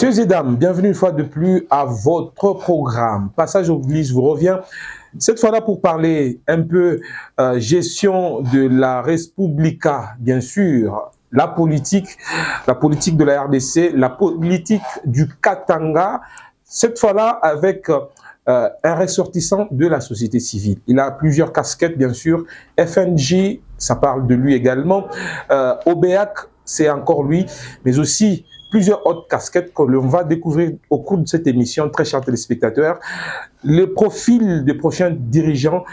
Messieurs et dames, bienvenue une fois de plus à votre programme. Passage oblige vous revient. Cette fois-là pour parler un peu gestion de la Respublica, bien sûr, la politique de la RDC, la politique du Katanga. Cette fois-là avec un ressortissant de la société civile. Il a plusieurs casquettes, bien sûr. FNJ, ça parle de lui également. OBEAC, c'est encore lui, mais aussi plusieurs autres casquettes que l'on va découvrir au cours de cette émission, très chers téléspectateurs. Le profil des prochains dirigeants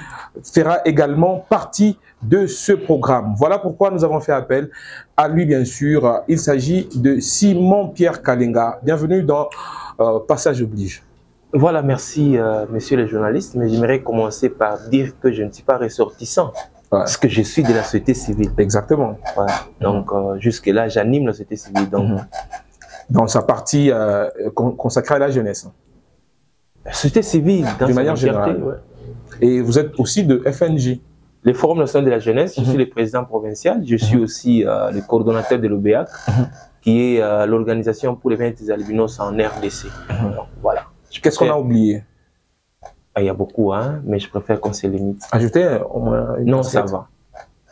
fera également partie de ce programme. Voilà pourquoi nous avons fait appel à lui, bien sûr. Il s'agit de Simon-Pierre Kalinga. Bienvenue dans Passage oblige. Voilà, merci, messieurs les journalistes, mais j'aimerais commencer par dire que je ne suis pas ressortissant. Parce que je suis de la société civile. Exactement. Ouais. Donc, jusque-là, j'anime la société civile. Donc, dans sa partie consacrée à la jeunesse. La société civile, dans de manière générale. Ouais. Et vous êtes aussi de FNJ. Le Forum national de la jeunesse, je suis le président provincial. Je suis aussi le coordonnateur de l'OBEAC, qui est l'organisation pour les 20 des albinos en RDC. Donc, voilà. Qu'est-ce qu'on a oublié? Il y a beaucoup, hein, mais je préfère qu'on se limite. Ajoutez au moins une Non, ça va.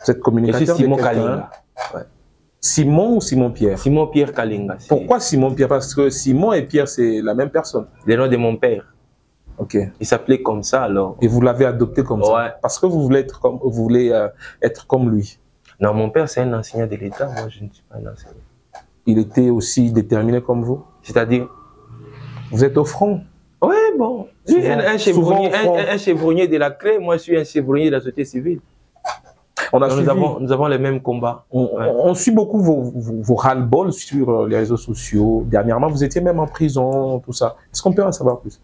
Vous êtes communicateur. Je suis Simon Kalinga. Ouais. Simon ou Simon-Pierre? Simon-Pierre Kalinga. Pourquoi Simon-Pierre? Parce que Simon et Pierre, c'est la même personne. Le nom de mon père. Ok. Il s'appelait comme ça, alors. Et vous l'avez adopté comme ça? Parce que vous voulez être comme lui? Non, mon père, c'est un enseignant de l'État. Moi, je ne suis pas un enseignant. Il était aussi déterminé comme vous? C'est-à-dire? Vous êtes au front? Oui, bon. Lui, un chevronnier de la clé, moi, je suis un chevronnier de la société civile. Nous avons les mêmes combats. On suit beaucoup vos ras-le-bol sur les réseaux sociaux. Dernièrement, vous étiez même en prison, tout ça. Est-ce qu'on peut en savoir plus?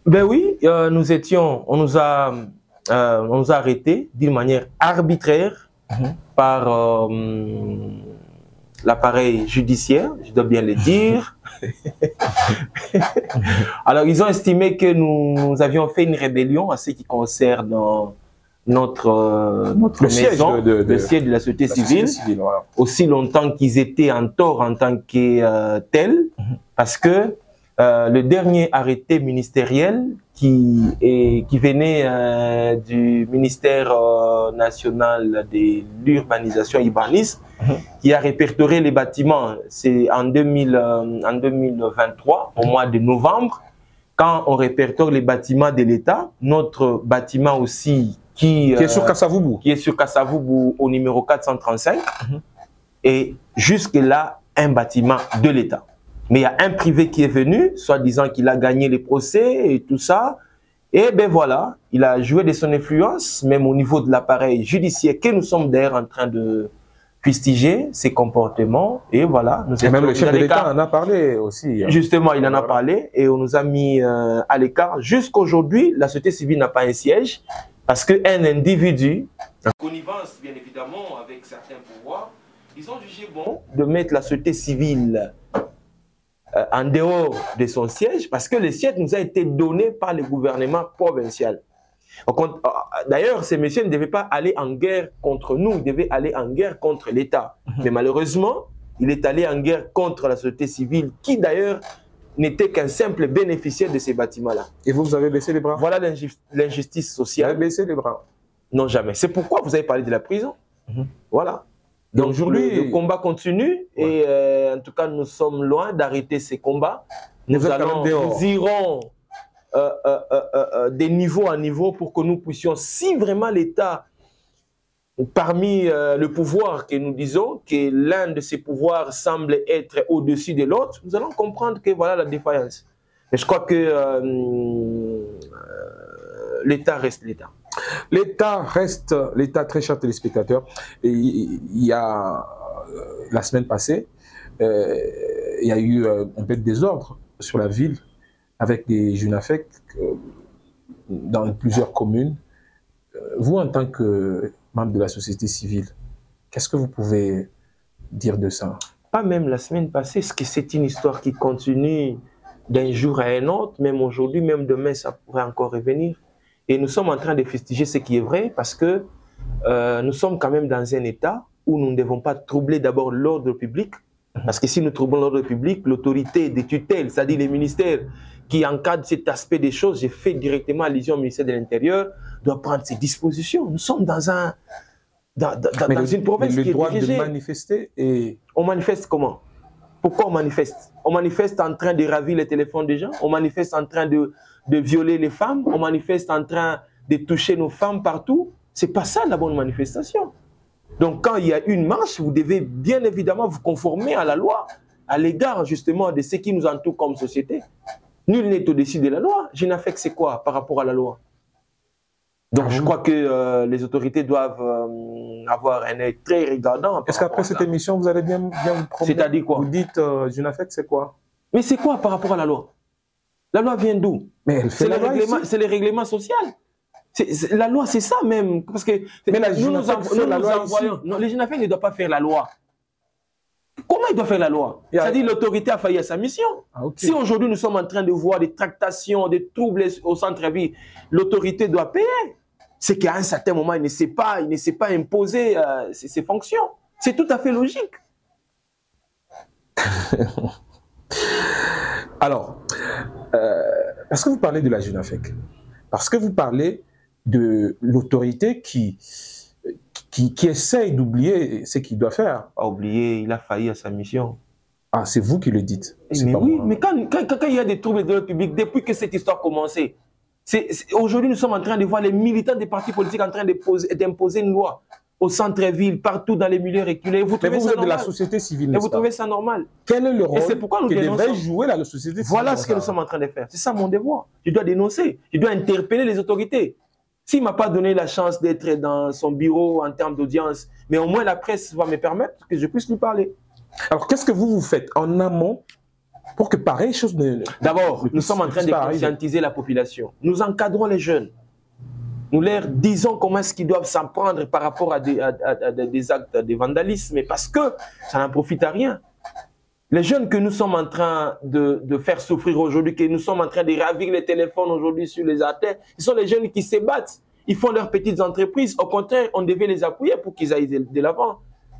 Ben oui, on nous a arrêtés d'une manière arbitraire par l'appareil judiciaire, je dois bien le dire. Alors, ils ont estimé que nous avions fait une rébellion à ce qui concerne notre maison, le siège de la société civile, voilà. Aussi longtemps qu'ils étaient en tort en tant que tels, parce que le dernier arrêté ministériel qui venait du ministère national de l'urbanisation urbanisme, qui a répertorié les bâtiments, c'est en 2023, au mois de novembre, quand on répertorie les bâtiments de l'État, notre bâtiment aussi, qui est sur Kasavubu. Qui est sur Kasavubu au numéro 435. Et jusque-là, un bâtiment de l'État. Mais il y a un privé qui est venu, soi-disant qu'il a gagné les procès et tout ça. Et ben voilà, il a joué de son influence, même au niveau de l'appareil judiciaire, que nous sommes d'ailleurs en train de fustiger ses comportements. Et voilà. Et même le chef de l'État en a parlé aussi. Justement, il en a parlé et on nous a mis à l'écart. Jusqu'aujourd'hui, la société civile n'a pas un siège. Parce qu'un individu, en connivence bien évidemment avec certains pouvoirs, ils ont jugé bon de mettre la société civile en dehors de son siège, parce que le siège nous a été donné par le gouvernement provincial. D'ailleurs, ces messieurs ne devaient pas aller en guerre contre nous, ils devaient aller en guerre contre l'État. Mais malheureusement, il est allé en guerre contre la société civile, qui d'ailleurs n'était qu'un simple bénéficiaire de ces bâtiments-là. Et vous avez baissé les bras? Voilà l'injustice sociale. Vous avez baissé les bras? Non, jamais. C'est pourquoi vous avez parlé de la prison. Voilà. Donc aujourd'hui, le combat continue et en tout cas, nous sommes loin d'arrêter ces combats. Nous irons de niveau à niveau pour que nous puissions, si vraiment l'État, parmi le pouvoir que nous disons, que l'un de ces pouvoirs semble être au-dessus de l'autre, nous allons comprendre que voilà la défaillance. Et je crois que l'État reste l'État. L'État reste l'État, très chers téléspectateurs. Et il y a, la semaine passée, il y a eu un peu de désordre sur la ville avec des JUNAFEC dans plusieurs communes. Vous, en tant que membre de la société civile, qu'est-ce que vous pouvez dire de ça? Pas même la semaine passée, parce que c'est une histoire qui continue d'un jour à un autre, même aujourd'hui, même demain, ça pourrait encore revenir. Et nous sommes en train de fustiger ce qui est vrai, parce que nous sommes quand même dans un état où nous ne devons pas troubler d'abord l'ordre public, Parce que si nous troublons l'ordre public, l'autorité des tutelles, c'est-à-dire les ministères qui encadrent cet aspect des choses, j'ai fait directement allusion au ministère de l'Intérieur, doit prendre ses dispositions. Nous sommes dans une province qui est dirigée. Le droit de manifester et... On manifeste comment? Pourquoi on manifeste? On manifeste en train de ravir les téléphones des gens, on manifeste en train de violer les femmes, on manifeste en train de toucher nos femmes partout. C'est pas ça la bonne manifestation. Donc quand il y a une marche, vous devez bien évidemment vous conformer à la loi, à l'égard justement de ce qui nous entoure comme société. Nul n'est au-dessus de la loi. JNAFEC, c'est quoi par rapport à la loi? Donc je crois que les autorités doivent avoir un œil très regardant. Est-ce qu'après cette émission, vous allez bien vous promener? C'est-à-dire quoi? Vous dites JNAFEC, c'est quoi? Mais c'est quoi par rapport à la loi? La loi vient d'où? C'est les règlements sociaux. La loi, c'est ça même. Parce que mais la nous envoyons. Non, les JNAFEC ne doivent pas faire la loi. Comment il doit faire la loi? C'est-à-dire l'autorité a failli à sa mission. Ah, okay. Si aujourd'hui nous sommes en train de voir des tractations, des troubles au centre-ville, l'autorité doit payer. C'est qu'à un certain moment, il ne sait pas imposer ses fonctions. C'est tout à fait logique. Alors, parce que vous parlez de la JNAFEC, parce que vous parlez de l'autorité qui essaye d'oublier ce qu'il doit faire. A oublié, il a failli à sa mission. Ah, c'est vous qui le dites. Mais oui, mais quand il y a des troubles de l'ordre public, depuis que cette histoire a commencé, aujourd'hui nous sommes en train de voir les militants des partis politiques en train d'imposer une loi au centre-ville, partout dans les milieux reculés. Vous trouvez ça normal? De la société civile, et vous trouvez ça normal? Quel est le rôle que devrait jouer la société civile? Voilà ce que nous sommes en train de faire. C'est ça mon devoir. Je dois dénoncer, je dois interpeller les autorités. S'il ne m'a pas donné la chance d'être dans son bureau en termes d'audience, mais au moins la presse va me permettre que je puisse lui parler. Alors, qu'est-ce que vous faites en amont pour que pareille chose ne... D'abord, nous sommes en train de conscientiser la population. Nous encadrons les jeunes. Nous leur disons comment est-ce qu'ils doivent s'en prendre par rapport à des actes de vandalisme, parce que ça n'en profite à rien. Les jeunes que nous sommes en train de faire souffrir aujourd'hui, que nous sommes en train de ravir les téléphones aujourd'hui sur les artères, ce sont les jeunes qui se battent. Ils font leurs petites entreprises. Au contraire, on devait les appuyer pour qu'ils aillent de l'avant.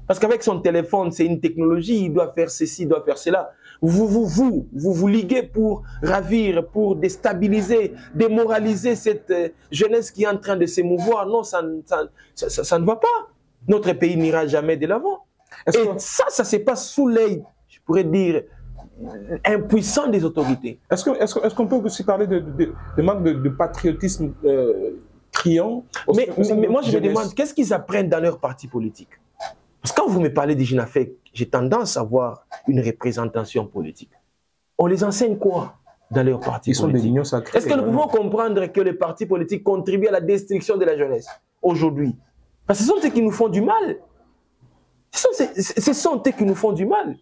Parce qu'avec son téléphone, c'est une technologie, il doit faire ceci, il doit faire cela. Vous liguez pour ravir, pour déstabiliser, démoraliser cette jeunesse qui est en train de s'émouvoir. Non, ça ne va pas. Notre pays n'ira jamais de l'avant. Et ça se passe sous l'œil, je pourrais dire, impuissant des autorités. Est-ce qu'on peut aussi parler de manque de patriotisme criant? Mais moi, je me demande, qu'est-ce qu'ils apprennent dans leur parti politique? Parce que quand vous me parlez des JNAFEC, j'ai tendance à voir une représentation politique. On les enseigne quoi dans leur parti politique? Ils sont des lignons sacrés. Est-ce que nous pouvons comprendre que les partis politiques contribuent à la destruction de la jeunesse aujourd'hui? Parce que ce sont eux qui nous font du mal. Ce sont eux qui nous font du mal.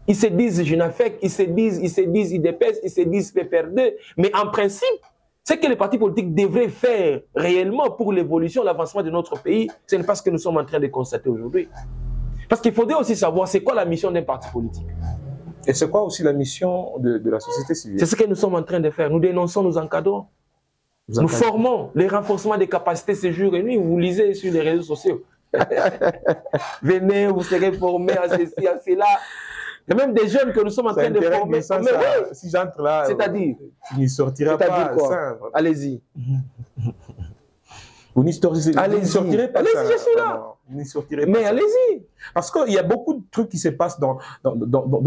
Ils se disent JNAFEC, ils se disent IDPS, ils se disent PPR2, mais en principe, ce que les partis politiques devraient faire réellement pour l'évolution, l'avancement de notre pays, ce n'est pas ce que nous sommes en train de constater aujourd'hui. Parce qu'il faudrait aussi savoir c'est quoi la mission d'un parti politique. Et c'est quoi aussi la mission de la société civile? C'est ce que nous sommes en train de faire. Nous dénonçons, nous encadrons. Nous formons les renforcements des capacités ces jours et nuits. Vous lisez sur les réseaux sociaux. Venez, vous serez formés à ceci, à cela. Il y a même des jeunes que nous sommes en train de former. Mais oui. Si j'entre là, c'est-à-dire, il n'y sortira pas. Allez-y. Vous n'y sortirez pas. Allez-y, je suis là. Vous n'y sortirez pas. Mais allez-y. Parce qu'il y a beaucoup de trucs qui se passent dans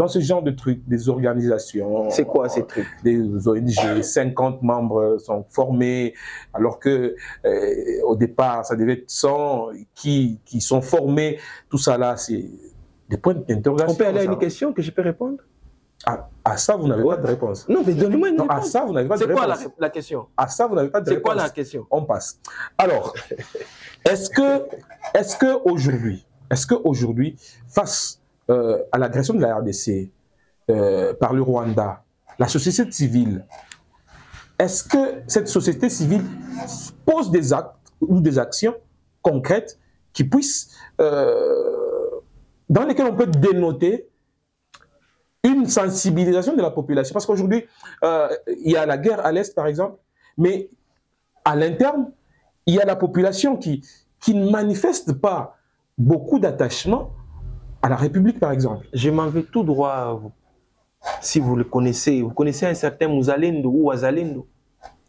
ce genre de trucs, des organisations. C'est quoi ces trucs? Des ONG, 50 membres sont formés, alors que au départ, ça devait être 100 qui sont formés. Tout ça là, c'est des points d'interrogation. On peut aller à une question que je peux répondre? À ça, vous n'avez pas de réponse. Non, mais donnez-moi une réponse. À ça, vous n'avez pas de réponse. C'est quoi la question? À ça, vous n'avez pas de réponse. C'est quoi la question? On passe. Alors, est-ce que aujourd'hui, face à l'agression de la RDC par le Rwanda, la société civile, est-ce que cette société civile pose des actes ou des actions concrètes qui puissent, dans lesquelles on peut dénoter une sensibilisation de la population? Parce qu'aujourd'hui, il y a la guerre à l'Est, par exemple, mais à l'interne, il y a la population qui ne manifeste pas beaucoup d'attachement à la République, par exemple. Je m'en vais tout droit, si vous le connaissez. Vous connaissez un certain Mouzalendo ou Ouazalendo.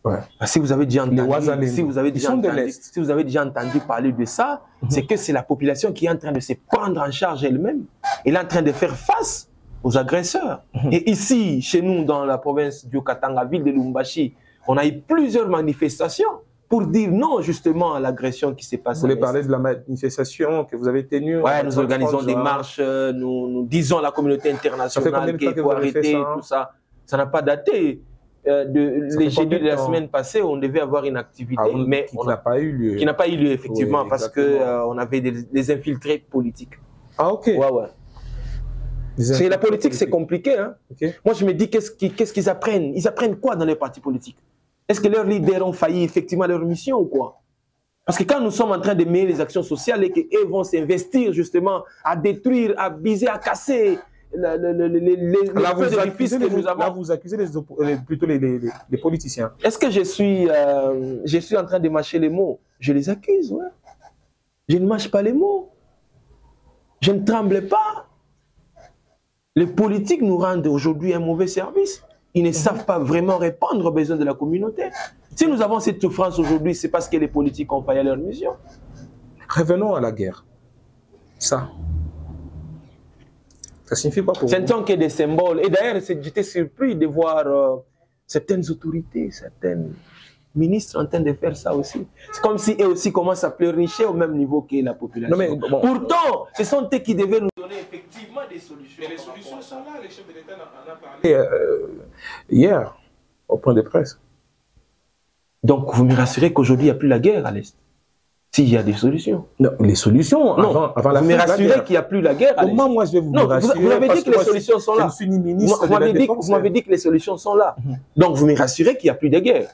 Ouais. Si vous avez déjà entendu, si vous avez déjà entendu parler de ça, c'est que c'est la population qui est en train de se prendre en charge elle-même. Elle est en train de faire face aux agresseurs. Et ici, chez nous, dans la province du Katanga, ville de Lumbashi, on a eu plusieurs manifestations pour dire non justement à l'agression qui s'est passée. Vous voulez parler de la manifestation que vous avez tenue? Oui, nous organisons des marches, nous disons à la communauté internationale qu'il faut arrêter tout ça. Ça n'a pas daté. Les jeudis de la semaine passée, on devait avoir une activité, mais qui n'a pas eu lieu. Qui n'a pas eu lieu, effectivement, oui, parce qu'on avait des infiltrés politiques. Ah, ok. Ouais. La politique, c'est compliqué. Hein? Okay. Moi, je me dis, qu'est-ce qu'ils apprennent? Ils apprennent quoi dans les partis politiques? Est-ce que leurs leaders ont failli effectivement leur mission ou quoi? Parce que quand nous sommes en train de mener les actions sociales et qu'eux vont s'investir justement à détruire, à biser, à casser là, vous accusez plutôt les politiciens. Est-ce que je suis en train de mâcher les mots? Je les accuse, ouais. Je ne mâche pas les mots. Je ne tremble pas. Les politiques nous rendent aujourd'hui un mauvais service. Ils ne savent pas vraiment répondre aux besoins de la communauté. Si nous avons cette souffrance aujourd'hui, c'est parce que les politiques ont failli à leur mission. Revenons à la guerre. Ça signifie quoi pour vous? C'est un temps qu'il y a des symboles. Et d'ailleurs, j'étais surpris de voir certaines autorités, certains ministres en train de faire ça aussi. C'est comme si eux aussi commencent à pleurnicher au même niveau que la population. Non, mais, bon. Pourtant, ce sont eux qui devaient nous donner effectivement des solutions. Et les solutions sont là, les chefs de l'État en ont parlé hier, au point de presse. Donc, vous me rassurez qu'aujourd'hui, il n'y a plus la guerre à l'Est? S'il y a des solutions. Non, les solutions, avant la vous me rassurez qu'il n'y a plus la guerre à l'Est? Comment moi je vais vous rassurer? Vous m'avez dit que les solutions sont là. Je ne suis ni ministre vous m'avez dit que les solutions sont là. Donc, vous me rassurez qu'il n'y a plus de guerre?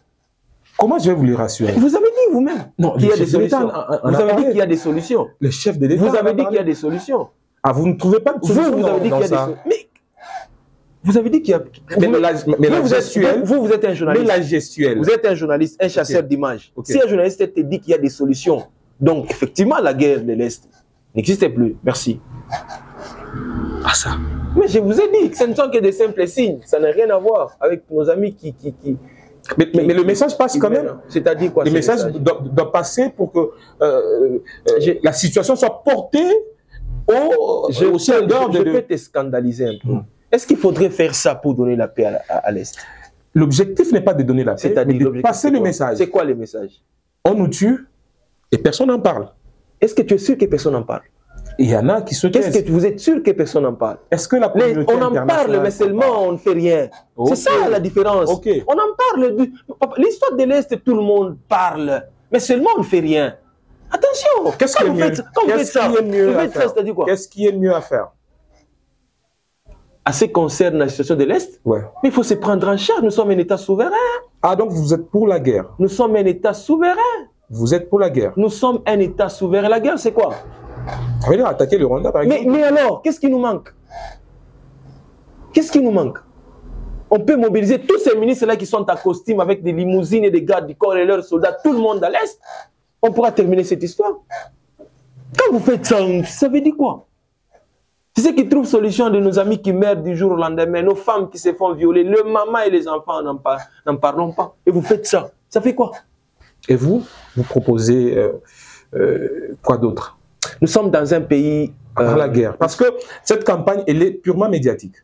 Comment je vais vous les rassurer? Vous avez dit vous-même qu'il y a des solutions. Vous avez dit qu'il y a des solutions. Le chef de l'État. Vous avez dit qu'il y a des solutions. Ah, vous ne trouvez pas de solution? Vous avez dit qu'il y a des solutions. Mais vous avez dit qu'il y a. Vous êtes un journaliste. Mais la gestuelle. Vous êtes un journaliste, un chasseur d'images. Si un journaliste te dit qu'il y a des solutions, donc effectivement la guerre de l'Est n'existe plus. Merci. Ah ça. Mais je vous ai dit que ce ne sont que des simples signes. Ça n'a rien à voir avec nos amis qui mais le message passe quand même. C'est-à-dire quoi? Le message doit passer pour que la situation soit portée au dehors de... Je peux te scandaliser un peu. Est-ce qu'il faudrait faire ça pour donner la paix à l'Est? L'objectif n'est pas de donner la paix, mais de passer le message. C'est quoi le message? On nous tue et personne n'en parle. Est-ce que tu es sûr que personne n'en parle? Il y en a qui se taisent. Est-ce que vous êtes sûr que personne n'en parle? Est-ce que la communauté on en parle, mais seulement on ne fait rien. Okay. C'est ça la différence. Okay. On en parle. L'histoire de l'Est, tout le monde parle, mais seulement on ne fait rien. Attention. Qu'est-ce qui est mieux? Qu'est-ce qui est mieux à faire? À ce qui concerne la situation de l'Est, ouais. Mais il faut se prendre en charge. Nous sommes un État souverain. Ah, donc vous êtes pour la guerre? Nous sommes un État souverain. Vous êtes pour la guerre? Nous sommes un État souverain. La guerre, c'est quoi? Ça veut dire attaquer le Rwanda, par exemple. Mais alors, qu'est-ce qui nous manque? Qu'est-ce qui nous manque? On peut mobiliser tous ces ministres-là qui sont en costume avec des limousines et des gardes du corps et leurs soldats, tout le monde à l'Est. On pourra terminer cette histoire. Quand vous faites ça, ça veut dire quoi? C'est ceux qui trouvent solution de nos amis qui meurent du jour au lendemain, nos femmes qui se font violer, le maman et les enfants n'en parlons pas. Et vous faites ça. Ça fait quoi? Et vous proposez quoi d'autre? Nous sommes dans un pays... la guerre. Parce que cette campagne, elle est purement médiatique.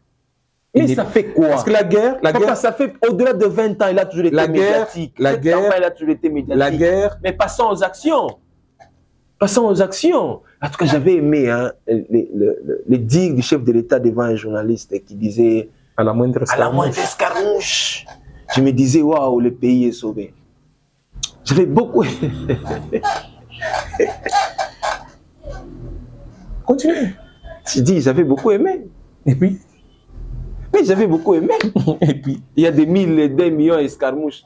Mais ça fait quoi? Parce que la guerre... ça fait au-delà de 20 ans, il a toujours été médiatique. Cette campagne, elle a toujours été médiatique. La guerre... Mais passons aux actions. Passons aux actions. En tout cas, j'avais aimé les dires du chef de l'État devant un journaliste qui disait... À la moindre escarmouche. Je me disais, waouh, le pays est sauvé. J'avais beaucoup... Continuez. Tu dis, j'avais beaucoup aimé. Et puis? Mais j'avais beaucoup aimé. Et puis? Il y a des millions d'escarmouches.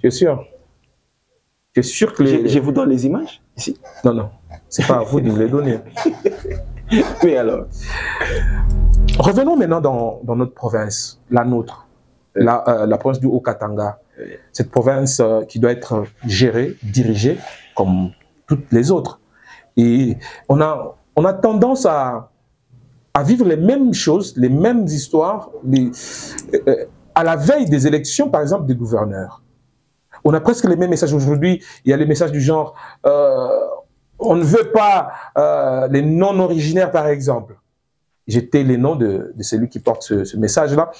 Je suis sûr. Je suis sûr que je vous donne les images ici. Non. C'est pas à vous de me les donner. Mais alors? Revenons maintenant dans notre province, la nôtre, la province du Haut-Katanga. Cette province qui doit être gérée, dirigée, comme toutes les autres. Et on a on a tendance à vivre les mêmes choses, les mêmes histoires, à la veille des élections, par exemple, des gouverneurs. On a presque les mêmes messages aujourd'hui. Il y a les messages du genre on ne veut pas les non-originaires, par exemple. J'étais les noms de celui qui porte ce message-là.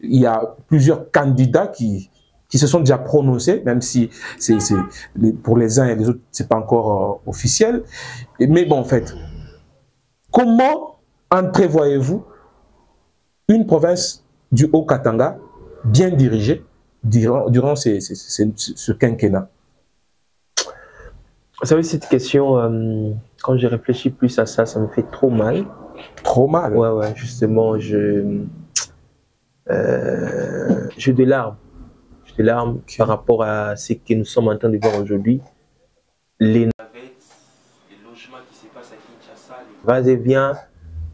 Il y a plusieurs candidats qui se sont déjà prononcés, même si pour les uns et les autres, ce n'est pas encore officiel. Mais bon, en fait, comment entrevoyez-vous une province du Haut-Katanga bien dirigée durant ce quinquennat? Vous savez, cette question, quand je réfléchis plus à ça, ça me fait trop mal. Trop mal? Ouais, justement, j'ai des larmes. J'ai des larmes par rapport à ce que nous sommes en train de voir aujourd'hui. Les navettes, les logements qui se passent à Kinshasa, les va-et-vient,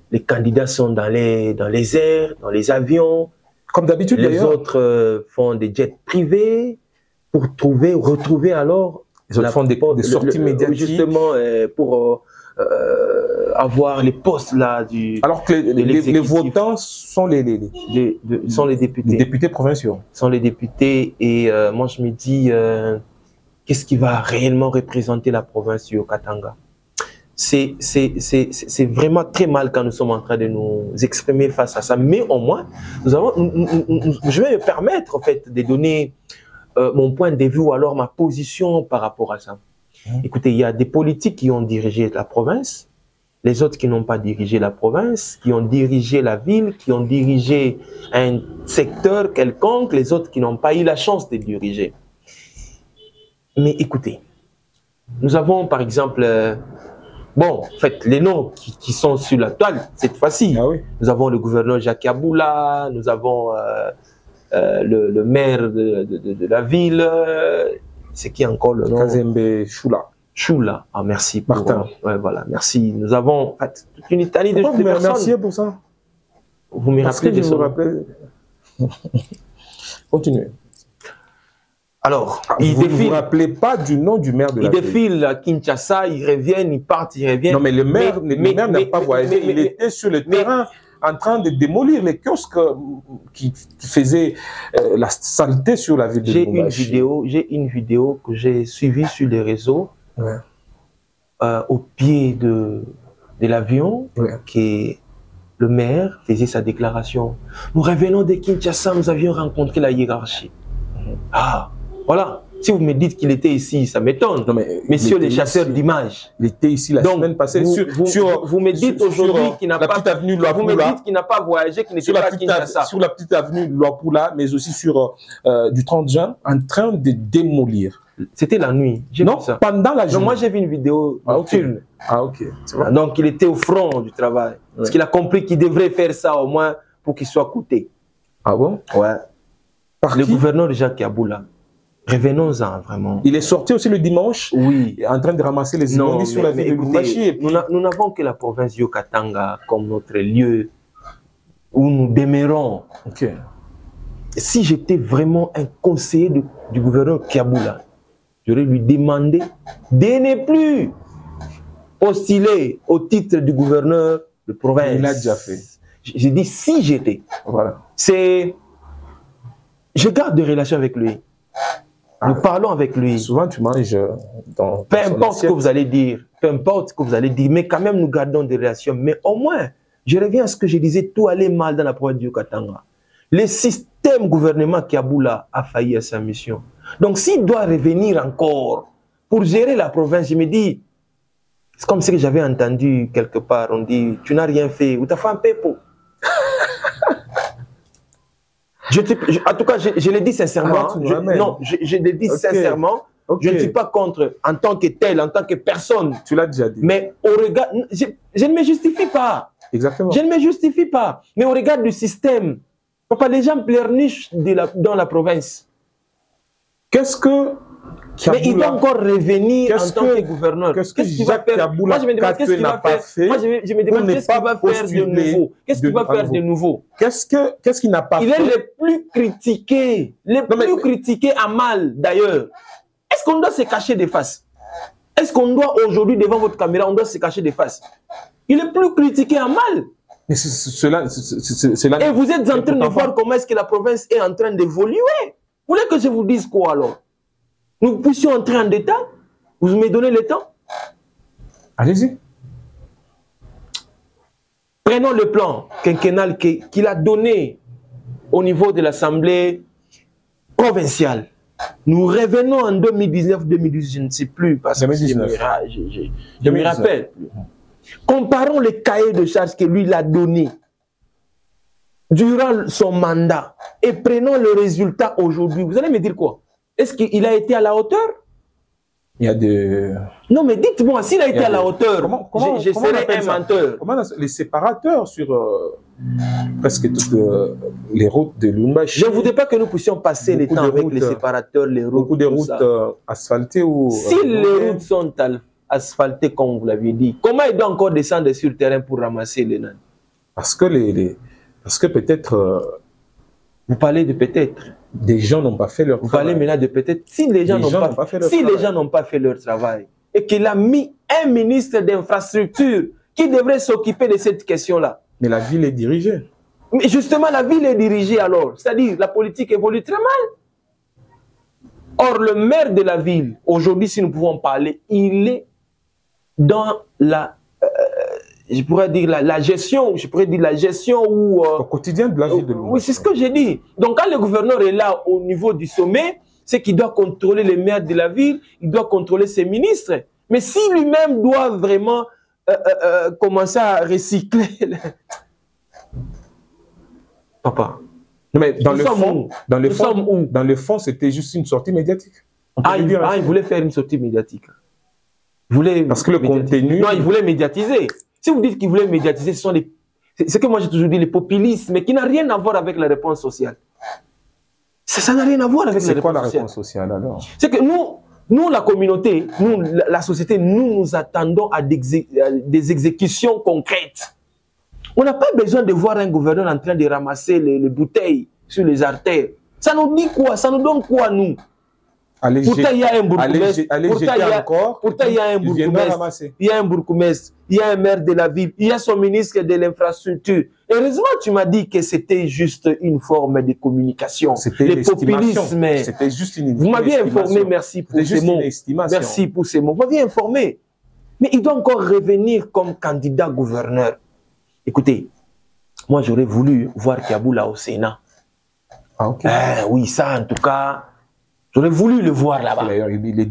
les candidats sont dans les airs, dans les avions. Comme d'habitude, les autres font des jets privés pour retrouver alors... Les autres font des sorties médiatiques. Justement, pour avoir les postes là du... Alors que les votants sont les députés. Les députés provinciaux. Sont les députés et moi je me dis, qu'est-ce qui va réellement représenter la province du Haut-Katanga? C'est vraiment très mal quand nous sommes en train de nous exprimer face à ça. Mais au moins, je vais me permettre en fait de donner mon point de vue ou alors ma position par rapport à ça. Écoutez, il y a des politiques qui ont dirigé la province, les autres qui n'ont pas dirigé la province, qui ont dirigé la ville, qui ont dirigé un secteur quelconque, les autres qui n'ont pas eu la chance de diriger. Mais écoutez, nous avons par exemple, bon, en fait, les noms qui sont sur la toile cette fois-ci. Ah oui. Nous avons le gouverneur Jacques Aboula, nous avons le maire de la ville, c'est qui encore le nom? Kazembe Choula. Choula, ah merci. Martin. Ouais, voilà, merci. Nous avons en fait toute une Italie de personnes. Merci pour ça. Vous me rappelez de ça? Continuez. Alors, vous ne vous rappelez pas du nom du maire de la ville? Il défile à Kinshasa, ils reviennent, ils partent, ils reviennent. Non, mais le maire n'a pas voyagé, il était sur le terrain en train de démolir les kiosques qui faisaient la saleté sur la ville de Lubumbashi. J'ai une vidéo que j'ai suivie sur les réseaux, ouais. Au pied de l'avion, ouais. Que le maire faisait sa déclaration. Nous revenons de Kinshasa, nous avions rencontré la hiérarchie. Ah, voilà. Si vous me dites qu'il était ici, ça m'étonne. Messieurs les chasseurs d'images. Il était ici la semaine passée. Vous me dites aujourd'hui qu'il n'a pas, pas voyagé, qu'il n'était pas à Kinshasa. Sur la petite avenue Luapula, mais aussi sur du 30 juin, en train de démolir. C'était la nuit. Non, vu ça. Pendant la journée. Non, moi j'ai vu une vidéo nocturne. Ah ok. Donc il était au front du travail. Ouais. Parce qu'il a compris qu'il devrait faire ça au moins pour qu'il soit coûté. Ah bon? Ouais. Le gouverneur de Jacques Aboula. Revenons-en vraiment. Il est sorti aussi le dimanche, oui, en train de ramasser les immondices sur la ville de Lubumbashi. Nous n'avons que la province du Haut-Katanga comme notre lieu où nous demeurons. Okay. Si j'étais vraiment un conseiller du gouverneur Kiaboula, j'aurais lui demandé de ne plus postuler au titre du gouverneur de province. Il l'a déjà fait. J'ai dit si j'étais. Voilà. Je garde des relations avec lui. Nous parlons avec lui. Souvent, tu manges dans... Peu importe ce que vous allez dire, mais quand même, nous gardons des relations. Mais au moins, je reviens à ce que je disais, tout allait mal dans la province du Katanga. Le système gouvernement Kiaboula a failli à sa mission. Donc, s'il doit revenir encore pour gérer la province, je me dis, c'est comme ce que j'avais entendu quelque part, on dit, tu n'as rien fait, ou tu as fait un pépo. En tout cas, je le dis sincèrement. Je le dis sincèrement. Okay. Je ne suis pas contre en tant que tel, en tant que personne. Tu l'as déjà dit. Mais au regard, je ne me justifie pas. Exactement. Je ne me justifie pas. Mais au regard du système, papa, les gens pleurnichent dans la province. Qu'est-ce que mais il doit encore revenir en tant que gouverneur. Qu'est-ce qu'il va faire? Moi, je me demande qu'est-ce qu'il va faire. Moi, je me demande qu'est-ce qu'il va faire de nouveau. Qu'est-ce qu'il va faire de nouveau? Qu'est-ce qu'il n'a pas fait? Il est le plus critiqué. Le plus critiqué à mal, d'ailleurs. Est-ce qu'on doit se cacher des faces? Est-ce qu'on doit aujourd'hui, devant votre caméra, on doit se cacher des faces? Il est plus critiqué en mal. Mais cela... Et vous êtes en train de voir comment est-ce que la province est en train d'évoluer. Vous voulez que je vous dise quoi alors? Nous puissions entrer en détail? Vous me donnez le temps? Allez-y. Prenons le plan quinquennal qu'il a donné au niveau de l'Assemblée provinciale. Nous revenons en 2019-2018, je ne sais plus, parce que je me rappelle. Comparons les cahiers de charges que lui l'a donné durant son mandat et prenons le résultat aujourd'hui. Vous allez me dire quoi? Est-ce qu'il a été à la hauteur? Il y a des... Non, mais dites-moi, s'il a été à la hauteur, je serai un menteur. Comment les séparateurs sur presque toutes les routes de Lumbashi? Je ne voudrais pas que nous puissions passer le temps avec les séparateurs, les routes. Beaucoup de routes asphaltées ou... Si les routes sont asphaltées, comme vous l'aviez dit, comment il doit encore descendre sur le terrain pour ramasser les nains? Parce que peut-être... Vous parlez de peut-être. Des gens n'ont pas fait leur travail. Vous parlez maintenant de peut-être. Si les gens n'ont pas fait leur travail et qu'il a mis un ministre d'infrastructure qui devrait s'occuper de cette question-là. Mais la ville est dirigée. Mais justement, la ville est dirigée alors. C'est-à-dire, la politique évolue très mal. Or, le maire de la ville, aujourd'hui, si nous pouvons parler, il est dans la... je pourrais dire la gestion, ou... au quotidien de la ville de Lumbashi. Oui, c'est ce que j'ai dit. Donc, quand le gouverneur est là au niveau du sommet, c'est qu'il doit contrôler les maires de la ville, il doit contrôler ses ministres. Mais si lui-même doit vraiment commencer à recycler... Papa, non, mais dans le fond, c'était juste une sortie médiatique. Il voulait faire une sortie médiatique. Parce que le contenu... Non, il voulait médiatiser. Si vous dites qu'il voulait médiatiser, ce sont des... C'est que moi j'ai toujours dit les populistes, mais qui n'a rien à voir avec la réponse sociale. Ça n'a rien à voir avec la réponse sociale. C'est quoi la réponse sociale alors? C'est que nous, la communauté, nous, la société, nous attendons à des exécutions concrètes. On n'a pas besoin de voir un gouverneur en train de ramasser les bouteilles sur les artères. Ça nous dit quoi? Ça nous donne quoi, nous? Pourtant, il y a un bourgmestre. Pourtant, il y a un bourgmestre. Il y a un bourgmestre. Il y a un maire de la ville. Il y a son ministre de l'infrastructure. Heureusement, tu m'as dit que c'était juste une forme de communication. C'était le populisme. C'était juste une Vous m'aviez informé, merci pour ces mots. Merci pour ces mots. Vous m'aviez informé. Mais il doit encore revenir comme candidat gouverneur. Écoutez, moi, j'aurais voulu voir Kiaboula au Sénat. Ah, ok. Oui, ça, en tout cas... J'aurais voulu le voir là-bas.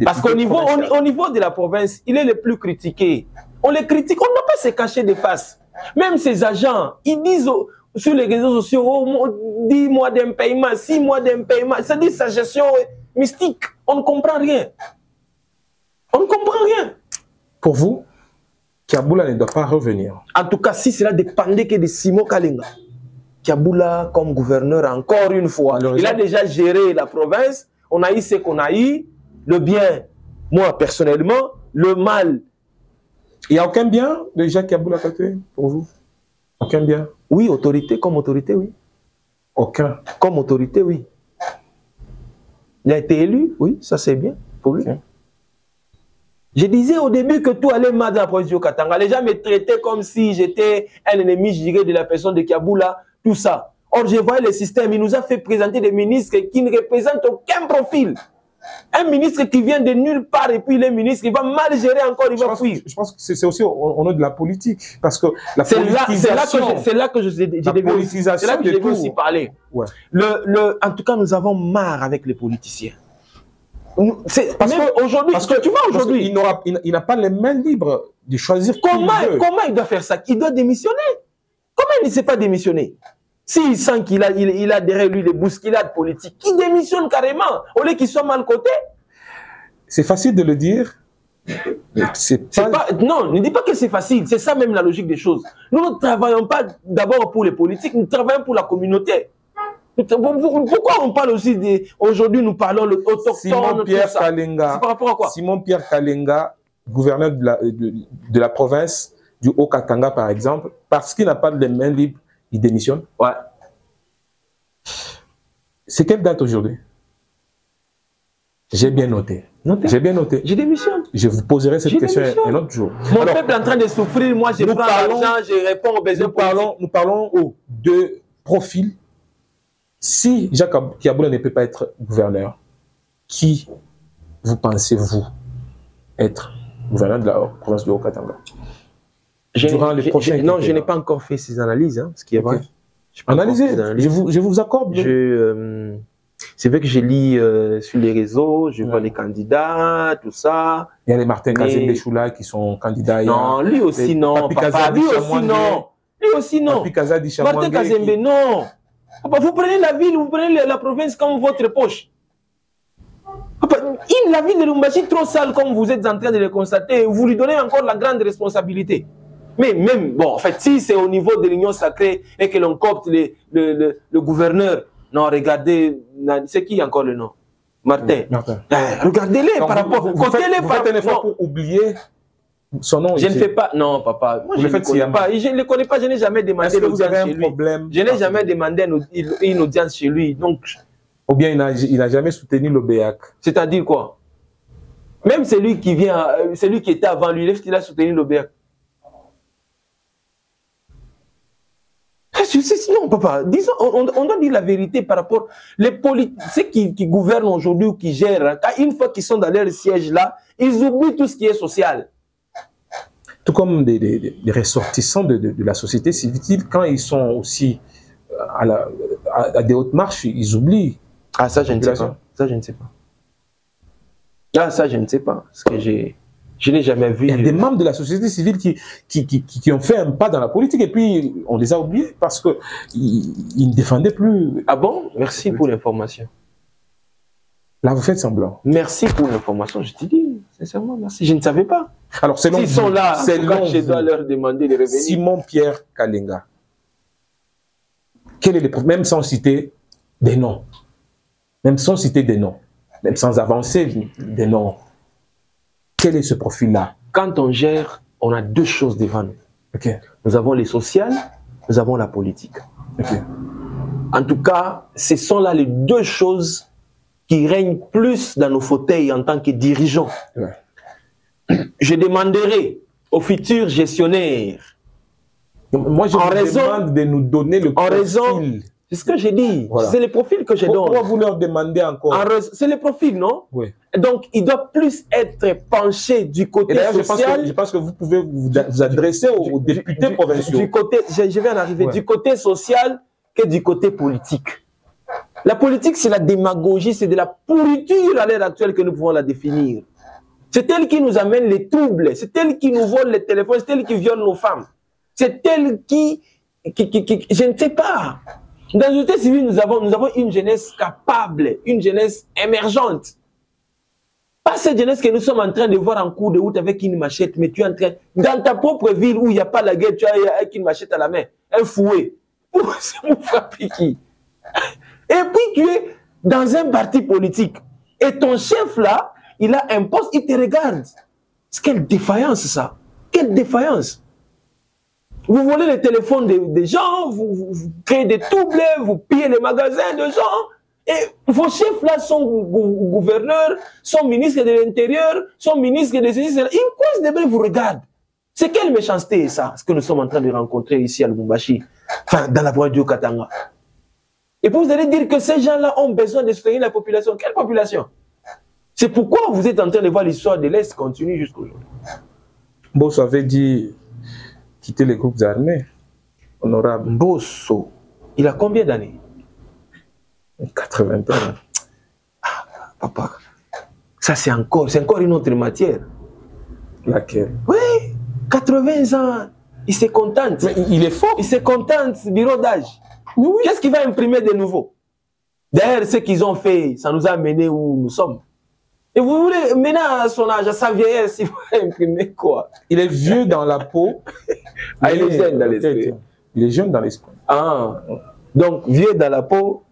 Parce qu'au niveau, au niveau de la province, il est le plus critiqué. On les critique, on ne doit pas se cacher des faces. Même ces agents, ils disent sur les réseaux sociaux, oh, 10 mois d'impayement, 6 mois d'impayement. C'est-à-dire sa gestion mystique. On ne comprend rien. On ne comprend rien. Pour vous, Kiaboula ne doit pas revenir. En tout cas, si cela dépendait que de Simon Kalenga, Kiaboula comme gouverneur, encore une fois, il a déjà géré la province. On a eu ce qu'on a eu, le bien, moi personnellement, le mal. Il n'y a aucun bien de Jacques Kiaboula pour vous? Aucun bien? Oui, autorité, comme autorité, oui. Aucun? Comme autorité, oui. Il a été élu, oui, ça c'est bien pour lui. Okay. Je disais au début que tout allait mal dans la province du Katanga. Les gens me traitaient comme si j'étais un ennemi, je dirais, de la personne de Kiaboula, tout ça. Or, je voyais le système, il nous a fait présenter des ministres qui ne représentent aucun profil. Un ministre qui vient de nulle part et puis il est ministre, il va mal gérer encore, il va fuir. Je pense que c'est aussi au nom de la politique. Parce que la politisation... C'est là que j'ai vu aussi parler. Ouais. En tout cas, nous avons marre avec les politiciens. Parce que tu vois aujourd'hui... Il n'a pas les mains libres de choisir comment il doit faire ça? Il doit démissionner. Comment il ne sait pas démissionner? S'il sent qu'il a derrière lui des bousculades politiques, il démissionne carrément, au lieu qu'il soit mal coté. C'est facile de le dire. Non, ne dis pas que c'est facile. C'est ça même la logique des choses. Nous ne travaillons pas d'abord pour les politiques, nous travaillons pour la communauté. Pourquoi on parle aussi de... Aujourd'hui, nous parlons de l'autochtone. Simon-Pierre Kalenga. C'est par rapport à quoi? Simon-Pierre Kalenga, gouverneur de la province du Haut-Katanga, par exemple, parce qu'il n'a pas de main libre, il démissionne. Ouais. C'est quelle date aujourd'hui? J'ai bien noté. J'ai bien noté. Je démissionne. Je vous poserai cette question un autre jour. Mon peuple est en train de souffrir, moi je prends l'argent, je réponds aux besoins. Nous parlons de profil. Si Jacques Kiaboula ne peut pas être gouverneur, qui vous pensez-vous être gouverneur de la province de Haut-Katanga? Non, je n'ai pas encore fait ces analyses, hein, ce qui est vrai. Analysez, je vous accorde. C'est vrai que je lis sur les réseaux, je vois les candidats, tout ça. Il y a les Martin Kazembe Choula qui sont candidats. Non, lui aussi non, papa, lui aussi non. Lui aussi non. Martin Kazembe, non. Papa, vous prenez la ville, vous prenez la province comme votre poche. Papa, la ville de Lubumbashi trop sale comme vous êtes en train de le constater, vous lui donnez encore la grande responsabilité. Mais même, bon, en fait, si c'est au niveau de l'Union sacrée et que l'on copte le gouverneur, non, regardez, c'est qui encore le nom? Martin. Martin. Regardez-les par rapport. Comptez-les par rapport pour oublier son nom. Je ne fais pas. Non, papa. Moi, je ne le connais pas. Je ne le connais pas. Je n'ai jamais demandé l'audience chez lui. Je n'ai jamais demandé une audience chez lui. Donc. Ou bien il n'a jamais soutenu l'OBEAC. C'est-à-dire quoi? Même celui qui vient, celui qui était avant lui, est-ce qu'il a soutenu l'OBEAC? Non, papa, disons, on doit dire la vérité par rapport les ceux qui gouvernent aujourd'hui ou qui gèrent, une fois qu'ils sont dans leur siège là, ils oublient tout ce qui est social. Tout comme des ressortissants de la société civile, quand ils sont aussi à des hautes marches, ils oublient. Ah, ça, je ne sais pas. Ça, je ne sais pas. Ah, ça, je ne sais pas. Parce que je n'ai jamais vu. Il y a des membres de la société civile qui ont fait un pas dans la politique et puis on les a oubliés parce qu'ils ne défendaient plus. Ah bon? Merci pour l'information. Là, vous faites semblant. Merci pour l'information, je te dis. Sincèrement, merci. Je ne savais pas. Alors, selon s'ils sont là, je dois leur demander de revenir. Simon-Pierre Kalenga. Quel est le problème? Même sans citer des noms. Même sans citer des noms. Même sans avancer des noms. Quel est ce profil-là? Quand on gère, on a deux choses devant nous. Okay. Nous avons les sociales, nous avons la politique. Okay. En tout cas, ce sont là les deux choses qui règnent plus dans nos fauteuils en tant que dirigeants. Ouais. Je demanderai aux futurs gestionnaires. Moi, je vous demande de nous donner le profil. C'est ce que j'ai dit. Voilà. C'est le profil que je donne. Pourquoi vous leur demandez encore? C'est le profil, non? Oui. Donc, il doit plus être penché du côté social. Je pense que vous pouvez vous adresser aux députés provinciaux. Du côté, je vais en arriver, du côté social que du côté politique. La politique, c'est la démagogie, c'est de la pourriture à l'heure actuelle que nous pouvons la définir. C'est elle qui nous amène les troubles, c'est elle qui nous vole les téléphones, c'est elle qui viole nos femmes. C'est elle qui je ne sais pas. Dans la société civile, nous avons une jeunesse capable, une jeunesse émergente. Pas cette jeunesse que nous sommes en train de voir en cours de route avec une machette, mais tu es en train, dans ta propre ville où il n'y a pas la guerre, tu as avec une machette à la main, un fouet. C'est mon frapper qui. Et puis tu es dans un parti politique. Et ton chef là, il a un poste, il te regarde. Quelle défaillance ça. Quelle défaillance. Vous volez les téléphones des gens, vous créez des troubles, vous pillez les magasins de gens. Et vos chefs là sont gouverneurs, sont ministres de l'Intérieur, sont ministres de ceci, cela. Ils causent des bruits, vous regardent. C'est quelle méchanceté ça, ce que nous sommes en train de rencontrer ici à Lubumbashi, enfin dans la province du Haut-Katanga. Et puis vous allez dire que ces gens-là ont besoin de soutenir la population. Quelle population? C'est pourquoi vous êtes en train de voir l'histoire de l'Est continuer jusqu'aujourd'hui. Bosso avait dit quitter les groupes armés. Honorable. Bosso, il a combien d'années? 80 ans. Ah, papa, ça c'est encore une autre matière. Laquelle? Oui, 80 ans, il se contente. Mais il est fort. Il se contente, bureau d'âge. Oui. Qu'est-ce qu'il va imprimer de nouveau? D'ailleurs, ce qu'ils ont fait, ça nous a amené où nous sommes. Et vous voulez, maintenant à son âge, à sa vieillesse, il va imprimer quoi? Il est vieux dans la peau. Ah, il est jeune dans l'esprit. Il est jeune dans l'esprit. Ah, donc vieux dans la peau,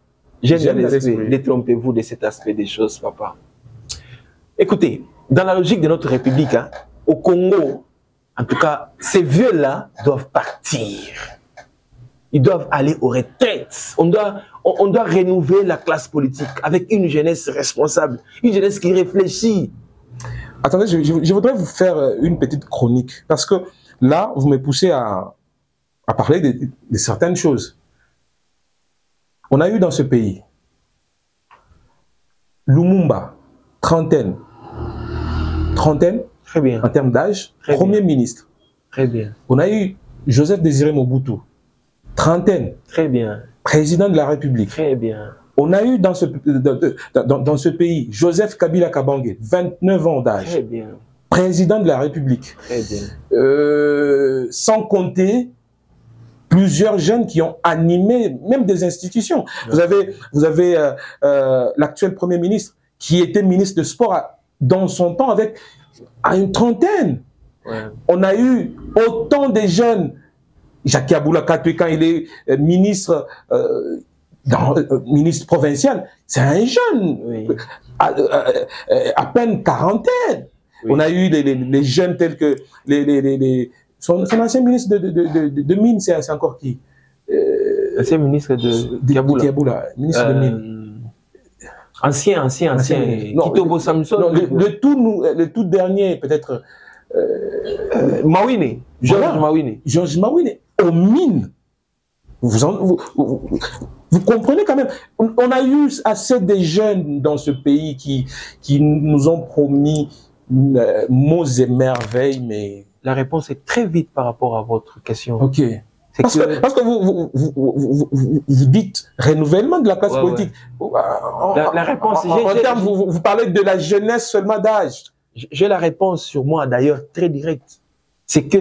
jeune dans l'esprit. Détrompez-vous de cet aspect des choses, papa. Écoutez, dans la logique de notre République, hein, au Congo, en tout cas, ces vieux-là doivent partir. Ils doivent aller aux retraites. On doit renouveler la classe politique avec une jeunesse responsable, une jeunesse qui réfléchit. Attendez, je voudrais vous faire une petite chronique, parce que là, vous me poussez à parler de certaines choses. On a eu dans ce pays Lumumba, trentaine, très bien. En termes d'âge, premier ministre. Très bien. On a eu Joseph Désiré Mobutu, trentaine, très bien. Président de la République. Très bien. On a eu dans ce pays Joseph Kabila Kabange, 29 ans d'âge. Très bien. Président de la République. Très bien. Sans compter plusieurs jeunes qui ont animé même des institutions. Ouais. Vous avez l'actuel Premier ministre qui était ministre de Sport dans son temps à une trentaine. Ouais. On a eu autant de jeunes. Jacques Aboula Katoué, quand il est ministre, ministre provincial, c'est un jeune, oui. À peine quarantaine. Oui. On a eu les jeunes tels que son ancien ministre de Mines, c'est encore qui? Ancien ministre de Diaboula, ministre de Mines. Ancien. Kitobo Samson. Non, le tout dernier, peut-être. Mawine. Georges Mawine. Aux mines. Vous comprenez quand même. On a eu assez de jeunes dans ce pays qui nous ont promis mots et merveilles, mais... La réponse est très vite par rapport à votre question. Ok. Parce que vous dites renouvellement de la classe politique. Ouais. La réponse... vous parlez de la jeunesse seulement d'âge. J'ai la réponse sur moi, d'ailleurs, très directe. C'est que,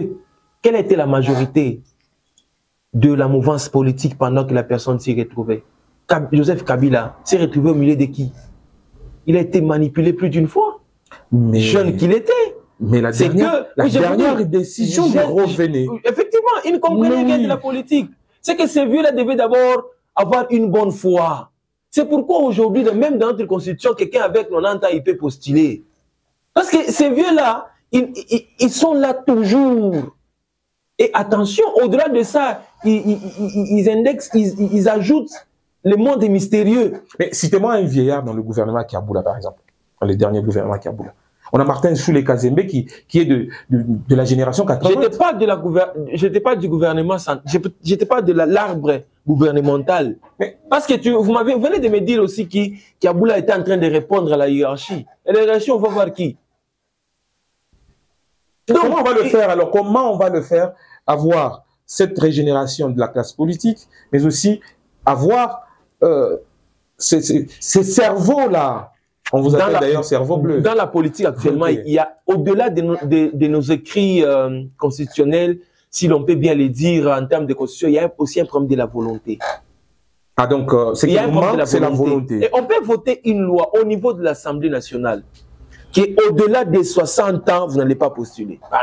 quelle était la majorité de la mouvance politique pendant que la personne s'y retrouvait? Joseph Kabila s'est retrouvé au milieu de qui? Il a été manipulé plus d'une fois. Mais... Jeune qu'il était. Mais la dernière décision de revenir. Effectivement, il ne comprenait rien de la politique. C'est que ces vieux-là devaient d'abord avoir une bonne foi. C'est pourquoi aujourd'hui, même dans notre constitution, quelqu'un avec 90 ans, il peut postuler. Parce que ces vieux-là, ils sont là toujours. Et attention, au-delà de ça, ils indexent, ils ajoutent le monde mystérieux. Mais citez-moi un vieillard dans le gouvernement Kiaboula, par exemple. Dans le dernier gouvernement Kiaboula. On a Martin Soulé Kazembe qui est de la génération 80. J'étais pas du gouvernement, j'étais pas de l'arbre gouvernemental. Mais parce que vous venez de me dire aussi Kiaboula était en train de répondre à la hiérarchie. Et la hiérarchie, on va voir qui? Donc, comment on va le faire alors? Comment on va le faire? Avoir cette régénération de la classe politique, mais aussi avoir ces cerveaux-là. On vous appelle d'ailleurs cerveau bleu. Dans la politique actuellement, okay. Il y a, au-delà de nos écrits constitutionnels, si l'on peut bien les dire en termes de constitution, il y a aussi un problème de la volonté. Ah donc, c'est la volonté. Et on peut voter une loi au niveau de l'Assemblée nationale qui est au-delà des 60 ans, vous n'allez pas postuler. Par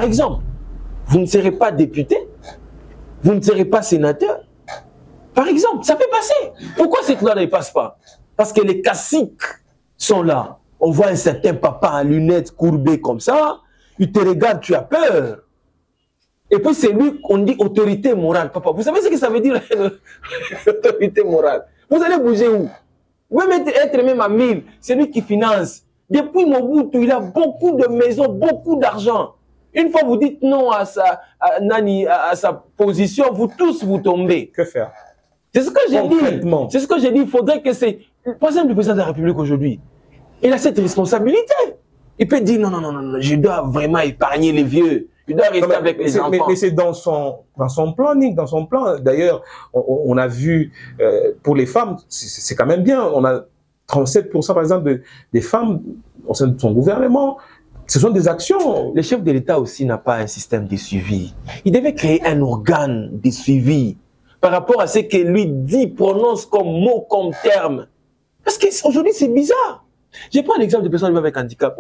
exemple, vous ne serez pas député, vous ne serez pas sénateur. Par exemple, ça peut passer. Pourquoi cette loi ne passe pas? Parce que les caciques sont là. On voit un certain papa à lunettes courbées comme ça, il te regarde, tu as peur. Et puis c'est lui qu'on dit autorité morale. Papa, vous savez ce que ça veut dire, autorité morale? Vous allez bouger où? Vous pouvez être même à 1000. C'est lui qui finance. Depuis Mobutu, il a beaucoup de maisons, beaucoup d'argent. Une fois vous dites non à sa position, vous tous vous tombez. Que faire? C'est ce que j'ai dit. C'est ce que j'ai dit. Il faudrait que c'est... Par exemple, le président de la République aujourd'hui, il a cette responsabilité. Il peut dire non, je dois vraiment épargner les vieux. Je dois rester avec les enfants. Mais c'est dans son planning, dans son plan. D'ailleurs, on a vu pour les femmes, c'est quand même bien. On a 37% par exemple des femmes au sein de son gouvernement. Ce sont des actions. Le chef de l'État aussi n'a pas un système de suivi. Il devait créer un organe de suivi par rapport à ce que lui dit, prononce comme mot, comme terme. Parce qu'aujourd'hui, c'est bizarre. Je prends l'exemple de personnes avec handicap.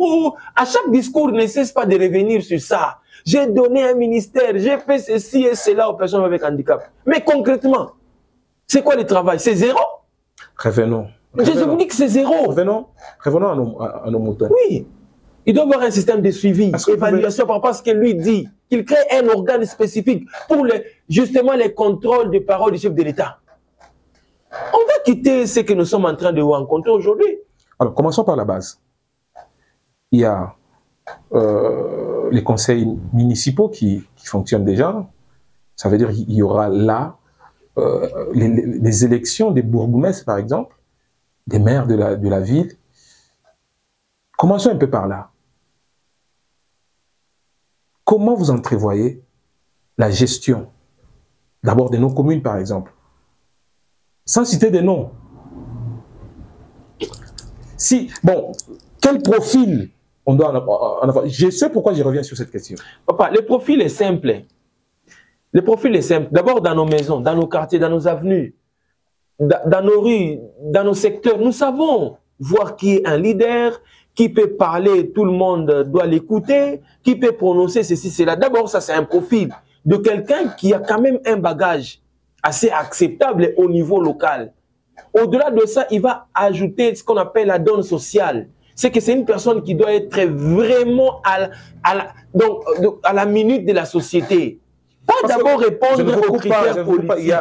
À chaque discours, ne cesse pas de revenir sur ça. J'ai donné un ministère, j'ai fait ceci et cela aux personnes avec handicap. Mais concrètement, c'est quoi le travail? C'est zéro? Revenons. Je vous dis que c'est zéro. Revenons à nos moutons. Oui. Il doit y avoir un système de suivi, d'évaluation par rapport à ce que lui dit. qu'il crée un organe spécifique pour justement les contrôles de parole du chef de l'État. On va quitter ce que nous sommes en train de rencontrer aujourd'hui. Alors, commençons par la base. Il y a les conseils municipaux qui fonctionnent déjà. Ça veut dire qu'il y aura là les élections des bourgmestres, par exemple, des maires de la ville. Commençons un peu par là. Comment vous entrevoyez la gestion, d'abord de nos communes, par exemple, sans citer des noms? Si, bon, quel profil on doit en avoir? Je sais pourquoi je reviens sur cette question. Papa, le profil est simple. Le profil est simple. D'abord dans nos maisons, dans nos quartiers, dans nos avenues, dans nos rues, dans nos secteurs, nous savons voir qui est un leader, qui peut parler, tout le monde doit l'écouter, qui peut prononcer ceci, cela. D'abord, ça c'est un profil de quelqu'un qui a quand même un bagage assez acceptable au niveau local. Au-delà de ça, il va ajouter ce qu'on appelle la donne sociale. C'est que c'est une personne qui doit être vraiment à la minute de la société. Pas d'abord répondre aux critères politiques.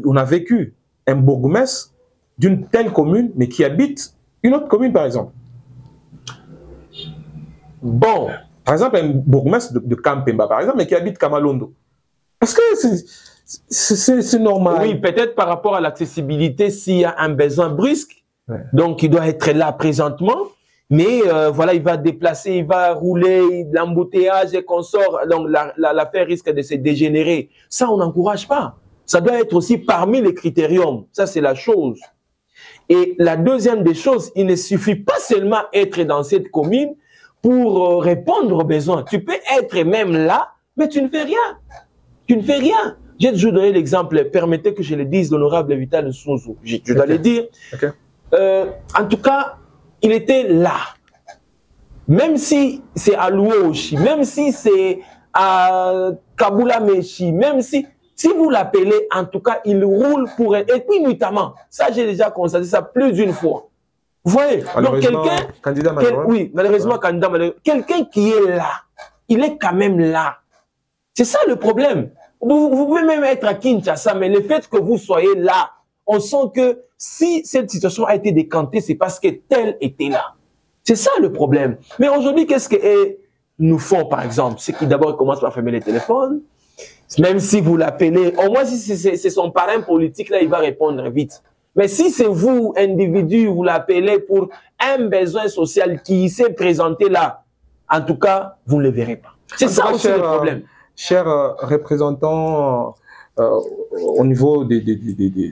On a vécu un bourgmestre d'une telle commune, mais qui habite une autre commune, par exemple. Bon. Par exemple, un bourgmestre de Kampemba, par exemple, mais qui habite Kamalondo. Est-ce que c'est normal? Oui, peut-être par rapport à l'accessibilité, s'il y a un besoin brusque, ouais. Donc il doit être là présentement, mais voilà, il va déplacer, il va rouler, l'embouteillage et consort, donc l'affaire risque de se dégénérer. Ça, on n'encourage pas. Ça doit être aussi parmi les critériums. Ça, c'est la chose. Et la deuxième des choses, il ne suffit pas seulement être dans cette commune pour répondre aux besoins. Tu peux être même là, mais tu ne fais rien. Tu ne fais rien. Je vais donner l'exemple, permettez que je le dise, l'honorable Vital Nsonzo. Je dois le dire. Okay. En tout cas, il était là. Même si c'est à Louochi, même si c'est à Kabula Mechi, même si vous l'appelez, en tout cas, il roule pour elle. Et puis, notamment, ça, j'ai déjà constaté ça plus d'une fois. Vous voyez? Donc, quelqu'un, oui, malheureusement, candidat malheureux, quelqu'un qui est là, il est quand même là. C'est ça le problème. Vous pouvez même être à Kinshasa, mais le fait que vous soyez là, on sent que si cette situation a été décantée, c'est parce que tel était là. C'est ça le problème. Mais aujourd'hui, qu'est-ce que nous font, par exemple? C'est qu'ils d'abord commencent par fermer les téléphones. Même si vous l'appelez, au moins si c'est son parrain politique, là, il va répondre vite. Mais si c'est vous, individu, vous l'appelez pour un besoin social qui s'est présenté là, en tout cas, vous ne le verrez pas. C'est ça aussi le problème. Chers représentants au niveau des